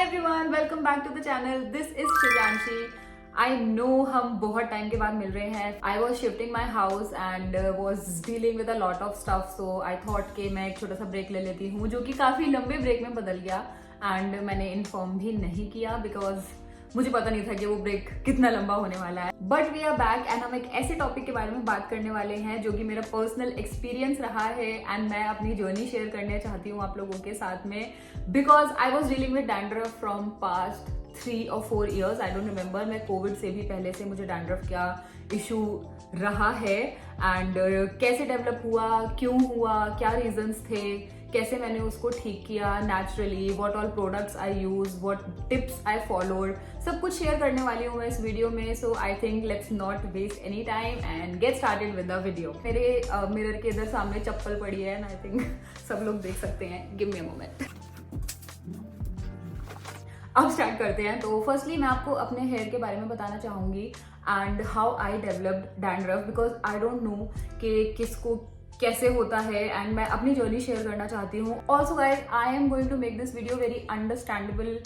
Everyone, welcome back to the channel. This is Shivanshi. I know हम बहुत time के बाद मिल रहे हैं. I was shifting my house and was dealing with a lot of stuff, so I thought कि मैं एक छोटा सा ब्रेक ले लेती हूँ, जो कि काफी लंबे ब्रेक में बदल गया. एंड मैंने इन्फॉर्म भी नहीं किया बिकॉज मुझे पता नहीं था कि वो ब्रेक कितना लंबा होने वाला है. But we are back and हम एक ऐसे टॉपिक के बारे में बात करने वाले हैं जो कि मेरा पर्सनल एक्सपीरियंस रहा है एंड मैं अपनी जर्नी शेयर करना चाहती हूँ आप लोगों के साथ में. Because I was dealing with dandruff from past 3 or 4 years. I don't remember. मैं कोविड से भी पहले से मुझे डैंड्रफ का इशू रहा है एंड कैसे डेवलप हुआ, क्यों हुआ, क्या रीजंस थे, कैसे मैंने उसको ठीक किया naturally, what all products I use, what tips I followed, सब कुछ शेयर करने वाली हूँ मैं इस वीडियो में. So I think let's not waste any time and get started with the video. मेरे मिरर के इधर सामने चप्पल पड़ी है एंड आई थिंक सब लोग देख सकते हैं. Give me a moment. अब स्टार्ट करते हैं. तो फर्स्टली मैं आपको अपने हेयर के बारे में बताना चाहूंगी and how I developed dandruff because I don't no कि किसको कैसे होता है एंड मैं अपनी जर्नी शेयर करना चाहती हूँ. Also guys, I am going to make this video very understandable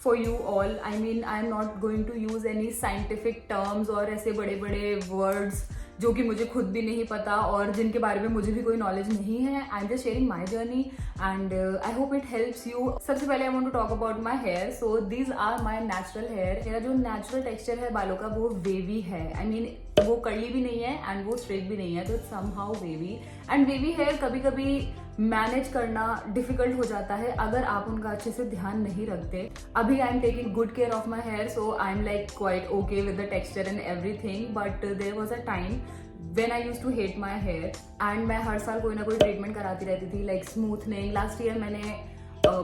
for you all. I mean I am not going to use any scientific terms और ऐसे बड़े बड़े वर्ड्स जो कि मुझे खुद भी नहीं पता और जिनके बारे में मुझे भी कोई नॉलेज नहीं है. I am just sharing my journey and I hope it helps you. सबसे पहले I want to talk about my hair. So these are my natural hair. मेरा जो नेचुरल टेक्सचर है बालों का वो वेवी है. आई मीन वो कर्ली भी नहीं है एंड वो स्ट्रेट भी नहीं है, तो it's somehow wavy. And wavy hair कभी कभी मैनेज करना डिफिकल्ट हो जाता है अगर आप उनका अच्छे से ध्यान नहीं रखते. अभी I am taking good care of my hair, so I am like quite okay with the texture and everything. But there was a time when I used to hate my hair and मैं हर साल कोई ना कोई treatment कराती रहती थी, like smoothening. Last year मैंने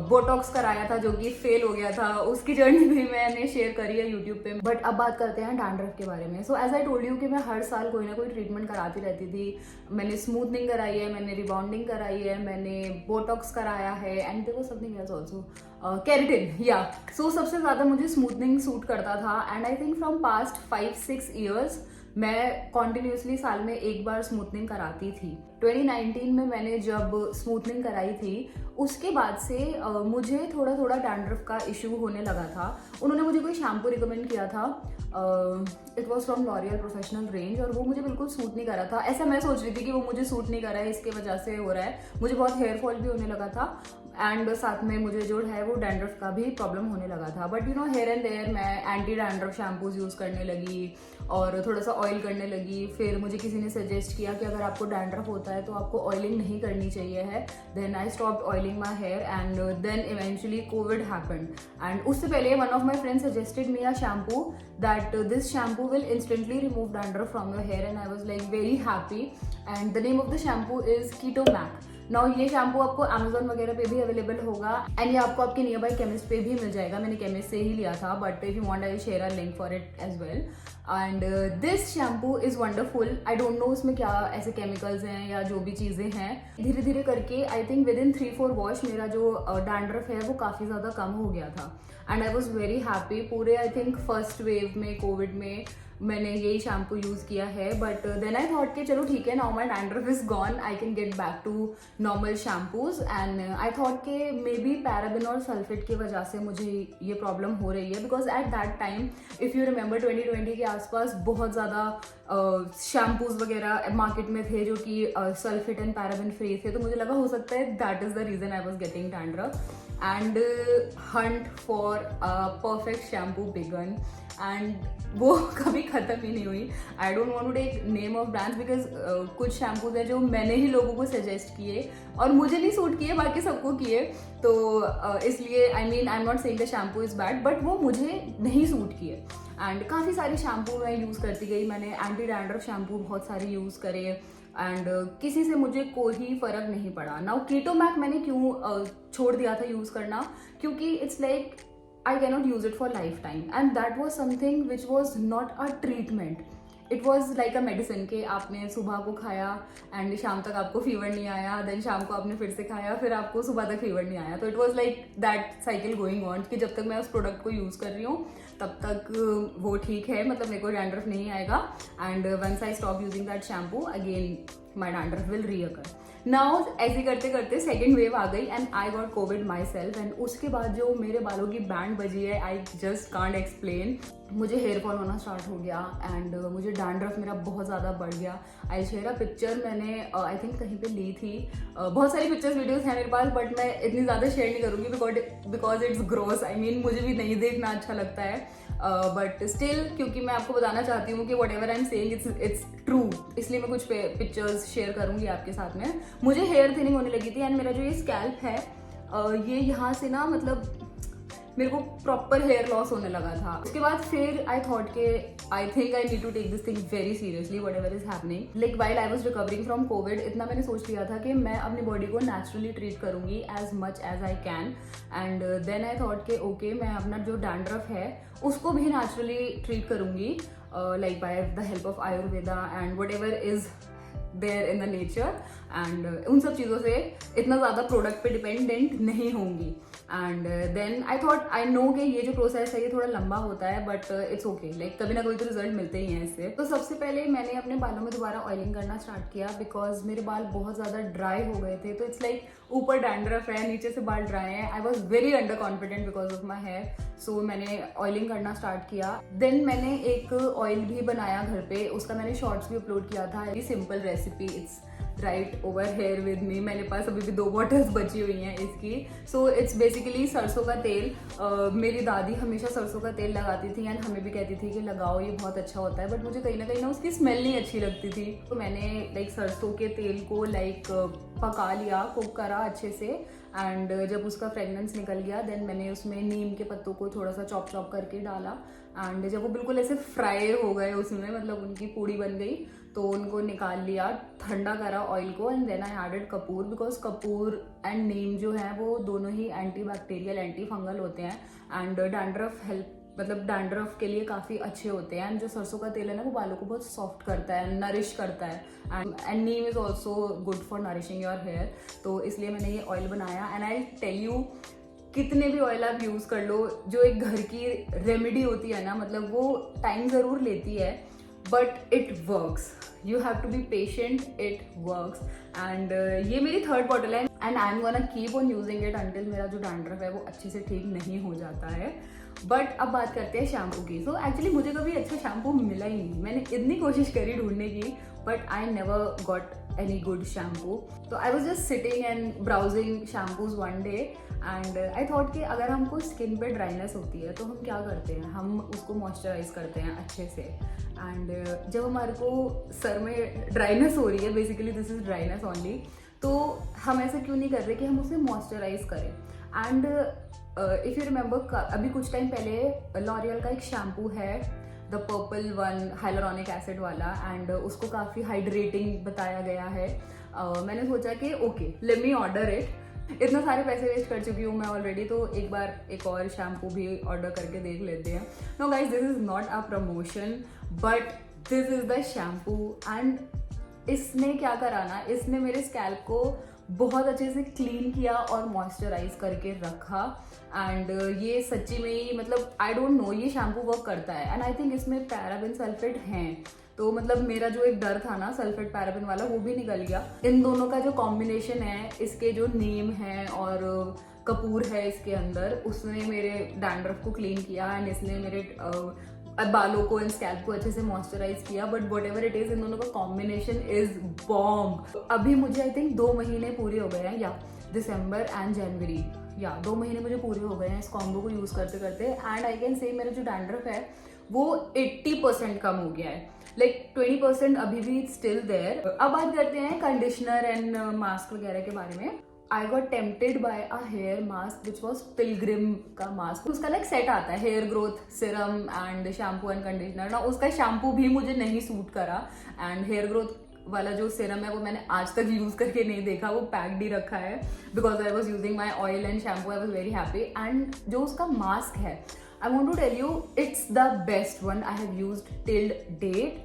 botox कराया था जो कि फेल हो गया था. उसकी जर्नी भी मैंने शेयर करी है यूट्यूब पे. बट अब बात करते हैं डैंड्रफ के बारे में. So as I told you कि मैं हर साल कोई ना कोई ट्रीटमेंट कराती रहती थी. मैंने स्मूथनिंग कराई है, मैंने रिबाउंडिंग कराई है, मैंने बोटॉक्स कराया है and there was something else also, keratin. या सो सबसे ज्यादा मुझे स्मूथनिंग सूट करता था and I think from past 5-6 years मैं कॉन्टिन्यूसली साल में एक बार स्मूथनिंग कराती थी. 2019 में मैंने जब स्मूथनिंग कराई थी उसके बाद से मुझे थोड़ा थोड़ा डैंड्रफ का इशू होने लगा था. उन्होंने मुझे कोई शैम्पू रिकमेंड किया था. It was from L'Oréal professional range और वो मुझे बिल्कुल सूट नहीं कर रहा था. ऐसा मैं सोच रही थी कि वो मुझे सूट नहीं कर रहा है, इसके वजह से हो रहा है. मुझे बहुत हेयर फॉल भी होने लगा था एंड साथ में मुझे जो है वो डैंड्रफ का भी प्रॉब्लम होने लगा था. But you know hair and there मैं एंटी डैंड्रफ शैम्पूज यूज़ करने लगी और थोड़ा सा ऑयल करने लगी. फिर मुझे किसी ने सजेस्ट किया कि अगर आपको डैंड्रफ होता है तो आपको ऑयलिंग नहीं करनी चाहिए है. Then I stopped oiling my hair and then eventually covid happened and उससे पहले one of my friends suggested me a shampoo that this shampoo will instantly remove dandruff from your hair and I was like very happy. And the name of the shampoo is Ketomac. Now ये shampoo आपको Amazon वगैरह पे भी available होगा and ये आपको आपके near by chemist पे भी मिल जाएगा. मैंने केमिस्ट से ही लिया था but if you want I share a link for it as well. And this shampoo is wonderful. I don't know उसमें क्या ऐसे केमिकल्स हैं या जो भी चीज़ें हैं. धीरे धीरे करके I think with in 3-4 wash मेरा जो डैंड्रफ है वो काफ़ी ज़्यादा कम हो गया था and I was very happy. पूरे आई थिंक फर्स्ट वेव में कोविड में मैंने यही शैम्पू यूज़ किया है. बट देन आई थॉट कि चलो ठीक है, now my dandruff is gone, I can get back to normal shampoos. And I thought कि मे बी पैराबिन और सल्फेट की वजह से मुझे ये प्रॉब्लम हो रही है because at that time if you remember 2020 के आसपास बहुत ज़्यादा शैम्पूज वगैरह मार्केट में थे जो कि सल्फेट एंड पैराबिन फ्री थे. तो मुझे लगा हो सकता है that is the reason I was getting dandruff and hunt for a perfect shampoo began and वो कभी ख़त्म ही नहीं हुई. I don't want to take name of brands because कुछ शैम्पूज हैं जो मैंने ही लोगों को सजेस्ट किए और मुझे नहीं सूट किए, बाकी सबको किए. तो इसलिए आई mean I am not saying the shampoo is bad but वो मुझे नहीं सूट किए. एंड काफ़ी सारे शैम्पू मैं यूज़ करती गई. मैंने एंटी डैंड्रफ शैम्पू बहुत सारे यूज़ करे एंड किसी से मुझे कोई फ़र्क नहीं पड़ा. नाउ कीटो मैक मैंने क्यों छोड़ दिया था यूज़ करना, क्योंकि it's like I cannot use it for lifetime and that was something which was not a treatment. It was like a medicine कि आपने सुबह को खाया एंड शाम तक आपको फीवर नहीं आया, देन शाम को आपने फिर से खाया, फिर आपको सुबह तक फीवर नहीं आया. तो it was like that cycle going on कि जब तक मैं उस प्रोडक्ट को यूज़ कर रही हूँ तब तक वो ठीक है, मतलब मेरे को डैंड्रफ नहीं आएगा. And once I stop using that shampoo again my dandruff will recur. Now ऐसे करते करते सेकेंड वेव आ गई and I got covid myself, and उसके बाद जो मेरे बालों की बैंड बजी है, आई जस्ट कांट एक्सप्लेन। मुझे हेयर फॉल होना स्टार्ट हो गया एंड मुझे डैंड्रफ मेरा बहुत ज़्यादा बढ़ गया। आई शेयर अ पिक्चर, मैंने आई थिंक कहीं पे ली थी। बहुत सारी पिक्चर्स वीडियोस हैं मेरे पास, बट मैं इतनी ज़्यादा शेयर नहीं करूँगी because it's gross. I mean मुझे भी नहीं देखना अच्छा लगता है, बट स्टिल क्योंकि मैं आपको बताना चाहती हूँ कि what ever I am saying it's true, इसलिए मैं कुछ पिक्चर्स शेयर करूँगी आपके साथ में। मुझे हेयर थिनिंग होने लगी थी एंड मेरा जो ये स्कैल्प है, ये यहाँ से ना मतलब मेरे को प्रॉपर हेयर लॉस होने लगा था। उसके बाद फिर आई थॉट के I think I need to take this thing very seriously whatever is happening. Like while I was recovering from covid, इतना मैंने सोच लिया था कि मैं अपनी बॉडी को नेचुरली ट्रीट करूंगी as much as I can. And then I thought के ओके, मैं अपना जो डैंड्रफ है उसको भी नेचुरली ट्रीट करूंगी, like by the help of Ayurveda and whatever is there in the nature. And उन सब चीज़ों से इतना ज़्यादा प्रोडक्ट पे डिपेंडेंट नहीं होंगी। And then I thought I know कि ये जो प्रोसेस है ये थोड़ा लंबा होता है, बट इट्स ओके, लाइक कभी ना कभी तो रिजल्ट मिलते ही हैं इससे। तो सबसे पहले मैंने अपने बालों में दोबारा ऑयलिंग करना स्टार्ट किया बिकॉज मेरे बाल बहुत ज़्यादा ड्राई हो गए थे। तो इट्स लाइक ऊपर डैंड्रफ है, नीचे से बाल ड्राई है। I was very under confident because of my hair, so मैंने ऑयलिंग करना स्टार्ट किया। देन मैंने एक ऑयल भी बनाया घर पे, उसका मैंने शॉर्ट्स भी अपलोड किया था। Very simple recipe, it's right over here with me. मेरे पास अभी भी 2 बॉटल्स बची हुई हैं इसकी। सो इट्स बेसिकली सरसों का तेल। मेरी दादी हमेशा सरसों का तेल लगाती थी एंड हमें भी कहती थी कि लगाओ, ये बहुत अच्छा होता है, बट मुझे कहीं ना उसकी स्मेल नहीं अच्छी लगती थी। तो मैंने लाइक सरसों के तेल को लाइक पका लिया, कुक करा अच्छे से, एंड जब उसका फ्रेगनेंस निकल गया देन मैंने उसमें नीम के पत्तों को थोड़ा सा चॉप चॉप करके डाला। एंड जब वो बिल्कुल ऐसे फ्राई हो गए उसमें, मतलब उनकी पूड़ी बन गई, तो उनको निकाल लिया, ठंडा करा ऑयल को, एंड देन आई एडेड कपूर बिकॉज कपूर एंड नीम जो है वो दोनों ही एंटी बैक्टीरियल एंटी फंगल होते हैं एंड डैंड्रफ हेल्प मतलब डैंड्रफ के लिए काफ़ी अच्छे होते हैं। एंड जो सरसों का तेल है ना वो बालों को बहुत सॉफ्ट करता है, नरिश करता है, and neem is also good for nourishing your hair. तो इसलिए मैंने ये ऑयल बनाया। एंड आई टेल यू, कितने भी ऑयल आप यूज़ कर लो, जो एक घर की रेमेडी होती है ना, मतलब वो टाइम ज़रूर लेती है but it works. You have to be patient, it works. And ये मेरी 3rd बॉटल है and I am gonna keep on using it until मेरा जो डैंड्रफ है वो अच्छे से ठीक नहीं हो जाता है। बट अब बात करते हैं शैम्पू की। सो एक्चुअली मुझे कभी अच्छा शैम्पू मिला ही नहीं। मैंने इतनी कोशिश करी ढूंढने की, but I never got any good shampoo. तो I was just sitting and browsing shampoos one day and I thought कि अगर हमको स्किन पे ड्राइनेस होती है तो हम क्या करते हैं, हम उसको मॉइस्चराइज करते हैं अच्छे से। एंड जब हमारे को सर में ड्राइनेस हो रही है, basically this is dryness only, तो हम ऐसा क्यों नहीं कर रहे कि हम उसे मॉइस्चराइज करें। एंड इफ़ यू रिमेंबर, अभी कुछ टाइम पहले लॉरियल का एक शैम्पू है, the purple one, hyaluronic acid वाला, एंड उसको काफ़ी हाइड्रेटिंग बताया गया है। मैंने सोचा कि okay, let me order it. इतना सारे पैसे वेस्ट कर चुकी हूँ मैं ऑलरेडी, तो एक बार एक और शैम्पू भी ऑर्डर करके देख लेते हैं। No guys, this is not a promotion, but this is the shampoo. And इसने क्या करा ना, इसने मेरे स्कैल्प को बहुत अच्छे से क्लीन किया और मॉइस्चराइज करके रखा। एंड ये सच्ची में ही मतलब आई डोंट नो, ये शैम्पू वर्क करता है। एंड आई थिंक इसमें पैराबेन सल्फेट हैं, तो मतलब मेरा जो एक डर था ना सल्फेट पैराबेन वाला, वो भी निकल गया। इन दोनों का जो कॉम्बिनेशन है, इसके जो नीम है और कपूर है इसके अंदर, उसने मेरे डैंड्रफ को क्लीन किया एंड इसने मेरे बालों को एंड स्कैल्प को अच्छे से मॉइस्चराइज किया। But whatever it is, इन दोनों का कॉम्बिनेशन इज बॉम्ब। अभी मुझे आई थिंक 2 महीने पूरे हो गए हैं, या दिसंबर एंड जनवरी, या 2 महीने मुझे पूरे हो गए हैं इस कॉम्बो को यूज करते करते। एंड आई कैन से मेरा जो डैंड्रफ है वो 80% कम हो गया है, लाइक 20% अभी भी स्टिल देयर। अब बात करते हैं कंडीशनर एंड मास्क वगैरह के बारे में। I got tempted by a hair mask which was Pilgrim का मास्क। उसका ना एक सेट आता है, hair growth serum and shampoo and conditioner ना। उसका शैम्पू भी मुझे नहीं सूट करा एंड हेयर ग्रोथ वाला जो सिरम है वो मैंने आज तक यूज करके नहीं देखा, वो पैक्ड ही रखा है because I was using my oil and shampoo. I was very happy. And जो उसका मास्क है, I want to tell you, it's the best one I have used till date.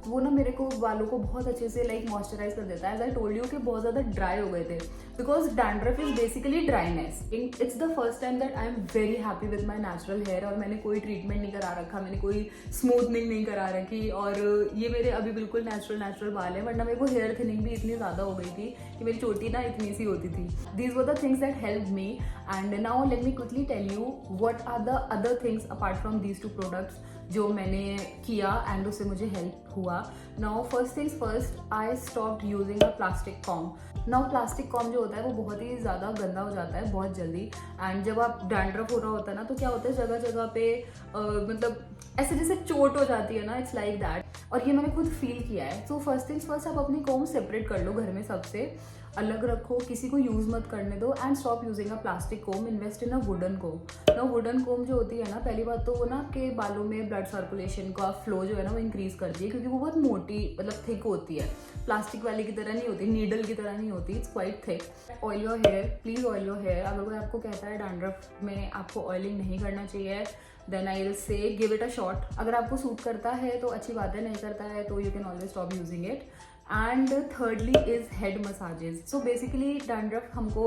वो ना मेरे को बालों को बहुत अच्छे से लाइक मॉइस्चराइज कर देता है। एज आई टोल्ड यू कि बहुत ज़्यादा ड्राई हो गए थे, because dandruff is basically dryness. It's the first time that I am very happy with my natural hair, और मैंने कोई ट्रीटमेंट नहीं करा रखा, मैंने कोई स्मूथनिंग नहीं करा रखी, और ये मेरे अभी बिल्कुल नेचुरल बाल है। वरना मेरे को हेयर थिनिंग भी इतनी ज़्यादा हो गई थी कि मेरी चोटी ना इतनी सी होती थी। These were the things that help me, and now let me quickly tell you what are the other things apart from these two products जो मैंने किया एंड उससे मुझे हेल्प हुआ। Now first things first, I stopped using a plastic comb. Now plastic comb जो होता है वो बहुत ही ज़्यादा गंदा हो जाता है बहुत जल्दी, एंड जब आप डैंड्रफ हो रहा होता है ना तो क्या होता है जगह जगह पे मतलब ऐसे जैसे चोट हो जाती है ना, इट्स लाइक दैट, और ये मैंने खुद फील किया है। सो फर्स्ट थिंग्स फर्स्ट, आप अपनी कॉम्ब सेपरेट कर लो, घर में सबसे अलग रखो, किसी को यूज़ मत करने दो, and stop using a plastic comb, invest in a wooden comb. ना वुडन कोम जो होती है ना, पहली बात तो वो ना के बालों में ब्लड सर्कुलेशन का फ्लो जो है ना वो इंक्रीज करती है, क्योंकि वो बहुत मोटी मतलब थिक होती है, प्लास्टिक वाली की तरह नहीं होती, नीडल की तरह नहीं होती, it's quite thick. Oil your hair, please oil your hair. अगर कोई आपको कहता है डैंड्रफ में आपको ऑयलिंग नहीं करना चाहिए, then I will say give it a shot. अगर आपको सूट करता है तो अच्छी बात है, नहीं करता है तो you can always stop using it. And thirdly is head massages. So basically dandruff हमको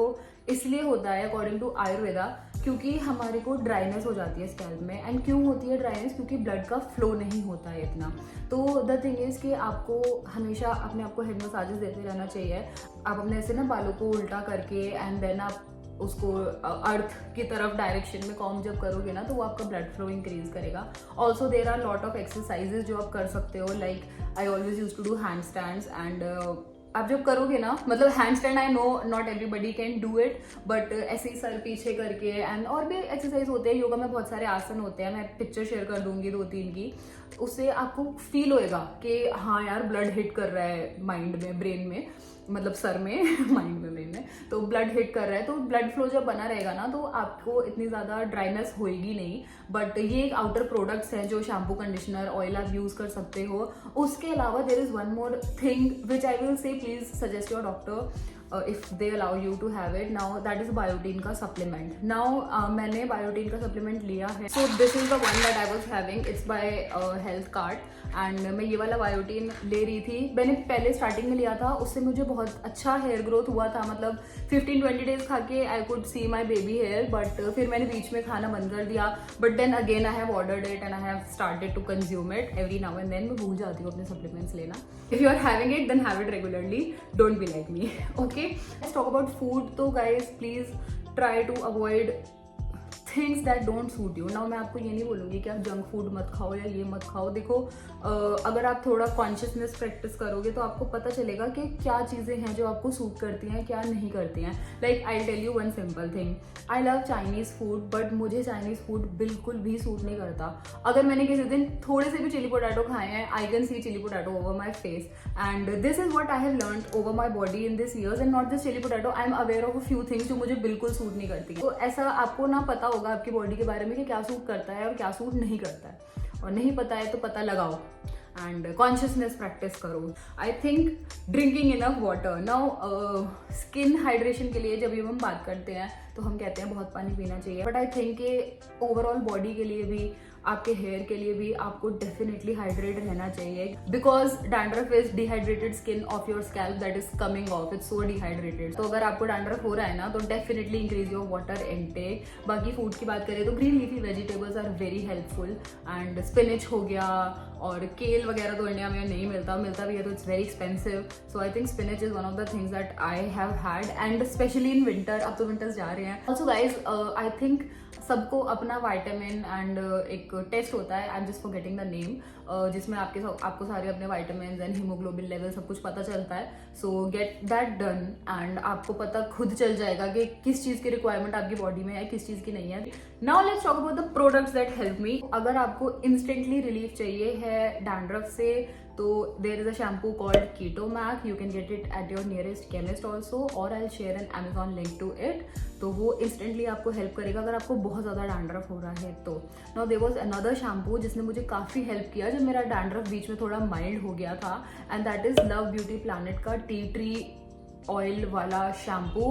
इसलिए होता है अकॉर्डिंग टू आयुर्वेदा क्योंकि हमारे को ड्राइनेस हो जाती है स्कैल्प में। एंड क्यों होती है ड्राइनेस? क्योंकि ब्लड का फ्लो नहीं होता है इतना। तो द थिंग इज कि आपको हमेशा अपने आप को हेड मसाजेस देते रहना चाहिए। आप अपने ऐसे ना बालों को उल्टा करके एंड देन आप उसको अर्थ की तरफ डायरेक्शन में कॉम जब करोगे ना तो वो आपका ब्लड फ्लो इंक्रीज करेगा। Also there are lot of exercises जो आप कर सकते हो, like I always use to do hand stands, and आप जब करोगे ना, मतलब hand stand I know not everybody can do it, but ऐसे ही सर पीछे करके, एंड और भी एक्सरसाइज होते हैं योगा में, बहुत सारे आसन होते हैं, मैं पिक्चर शेयर कर दूंगी 2-3 की। उससे आपको फील होएगा कि हाँ यार ब्लड हिट कर रहा है माइंड में, ब्रेन में, मतलब सर में माइंड में, ब्रेन में, तो ब्लड हिट कर रहा है, तो ब्लड फ्लो जब बना रहेगा ना तो आपको इतनी ज़्यादा ड्राइनेस होएगी नहीं। बट ये एक आउटर प्रोडक्ट्स हैं जो शैम्पू, कंडीशनर, ऑयल आप यूज़ कर सकते हो। उसके अलावा there is one more thing which I will say, please suggest your doctor if they allow you to have it. Now that is biotin का सप्लीमेंट। नाउ मैंने बायोटीन का supplement लिया है, so this is the one that I was having, it's by health card, and मैं ये वाला biotin ले रही थी। मैंने पहले स्टार्टिंग में लिया था, उससे मुझे बहुत अच्छा हेयर ग्रोथ हुआ था, मतलब 15-20 डेज खा के I could see my baby hair, but फिर मैंने बीच में खाना बंद कर दिया। But then again I have ordered it and I have started to consume it every now and then. मैं भूल जाती हूँ अपने सप्लीमेंट्स लेना। If you are having it then have it regularly, don't be like me, okay. Let's talk about food. तो guys please try to avoid things that don't suit you. Now मैं आपको ये नहीं बोलूँगी कि आप जंक फूड मत खाओ या ये मत खाओ। देखो अगर आप थोड़ा कॉन्शियसनेस प्रैक्टिस करोगे तो आपको पता चलेगा कि क्या चीज़ें हैं जो आपको सूट करती हैं, क्या नहीं करती हैं। Like I tell you one simple thing, I love Chinese food, but मुझे चाइनीज़ फूड बिल्कुल भी सूट नहीं करता। अगर मैंने किसी दिन थोड़े से भी चिली पोटैटो खाए हैं, I can see chilli potato over my face, and this is what I have learned over my body in this years, and not this chilli potato. I am aware of a few things जो मुझे बिल्कुल suit नहीं करती। तो ऐसा आपको ना पता होगा आपकी बॉडी के बारे में कि क्या सूट करता है और क्या सूट नहीं करता है, और नहीं पता है तो पता लगाओ एंड कॉन्शियसनेस प्रैक्टिस करो। I think drinking enough water. Now skin hydration के लिए जब भी हम बात करते हैं तो हम कहते हैं बहुत पानी पीना चाहिए, बट आई थिंक कि ओवरऑल बॉडी के लिए भी, आपके हेयर के लिए भी आपको डेफिनेटली हाइड्रेट रहना चाहिए, because dandruff is dehydrated skin of your scalp that is coming off, it's so dehydrated. तो अगर आपको डैंड्रफ हो रहा है ना तो definitely increase your water intake. बाकी फूड की बात करें तो green leafy vegetables are very helpful, and spinach हो गया, और केल वगैरह तो इंडिया में नहीं मिलता, मिलता भी है तो it's very expensive. So I think spinach is one of the things that I have had, and specially in winter. अब तो विंटर्स जा रहे हैं। ऑल्सो गाइज आई थिंक सबको अपना वाइटामिन एंड एक टेस्ट होता है, I am just forgetting the name, जिसमें आपको सारे अपने वाइटामिन एंड हीमोग्लोबिन लेवल सब कुछ पता चलता है। सो गेट दैट डन, एंड आपको पता खुद चल जाएगा कि किस चीज़ की रिक्वायरमेंट आपकी बॉडी में है, किस चीज़ की नहीं है। Now let's talk about the products that help me. अगर आपको इंस्टेंटली रिलीफ चाहिए है डैंड्रफ से तो there is a shampoo called Ketomac, you can get it at your nearest chemist also, और I share an Amazon link to it. तो वो instantly आपको हेल्प करेगा अगर आपको बहुत ज़्यादा डैंड्रफ हो रहा है तो। Now there was another shampoo जिसने मुझे काफ़ी हेल्प किया जब मेरा डैंड्रफ बीच में थोड़ा माइल्ड हो गया था, and that is love beauty planet का टी ट्री ऑयल वाला shampoo,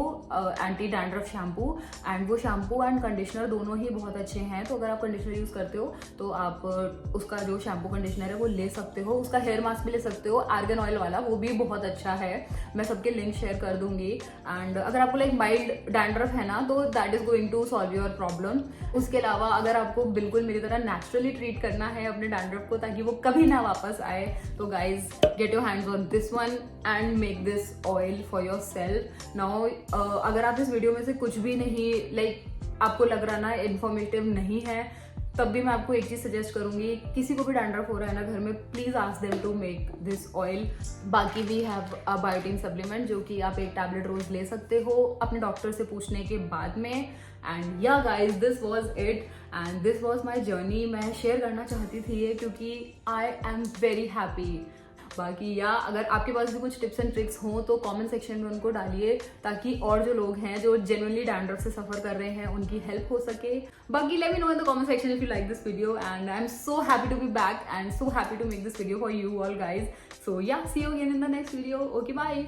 anti dandruff shampoo, and वो शैम्पू एंड कंडीशनर दोनों ही बहुत अच्छे हैं। तो अगर आप कंडीशनर यूज़ करते हो तो आप उसका जो शैम्पू कंडीशनर है वो ले सकते हो। उसका हेयर मास्क भी ले सकते हो, आर्गन ऑयल वाला, वो भी बहुत अच्छा है। मैं सबके लिंक शेयर कर दूंगी। एंड अगर आपको लाइक माइल्ड डैंड्रफ है ना, तो that is going to solve your problem. उसके अलावा अगर आपको बिल्कुल मेरी तरह नेचुरली ट्रीट करना है अपने डैंड्रफ को ताकि वो कभी ना वापस आए, तो guys get your hands on this one and make this oil for your self now. अगर आप इस वीडियो में से कुछ भी नहीं लाइक आपको लग रहा ना इन्फॉर्मेटिव नहीं है, तब भी मैं आपको एक चीज सजेस्ट करूंगी, किसी को भी डैंड्रफ हो रहा है ना घर में, please ask them to make this oil. बाकी we have a biotin supplement जो कि आप एक टैबलेट रोज ले सकते हो अपने डॉक्टर से पूछने के बाद में। And yeah guys, this was it and this was my journey. मैं शेयर करना चाहती थी ये क्योंकि आई एम वेरी हैप्पी। बाकी या अगर आपके पास भी कुछ टिप्स एंड ट्रिक्स हों तो कमेंट सेक्शन में उनको डालिए ताकि और जो लोग हैं जो जेन्युइनली डैंड्रफ से सफर कर रहे हैं उनकी हेल्प हो सके। बाकी let me know in the comment section if you like this video and I am so happy to be back and so happy to make this video for you all guys. So yeah, see you again in the next video. Okay, bye.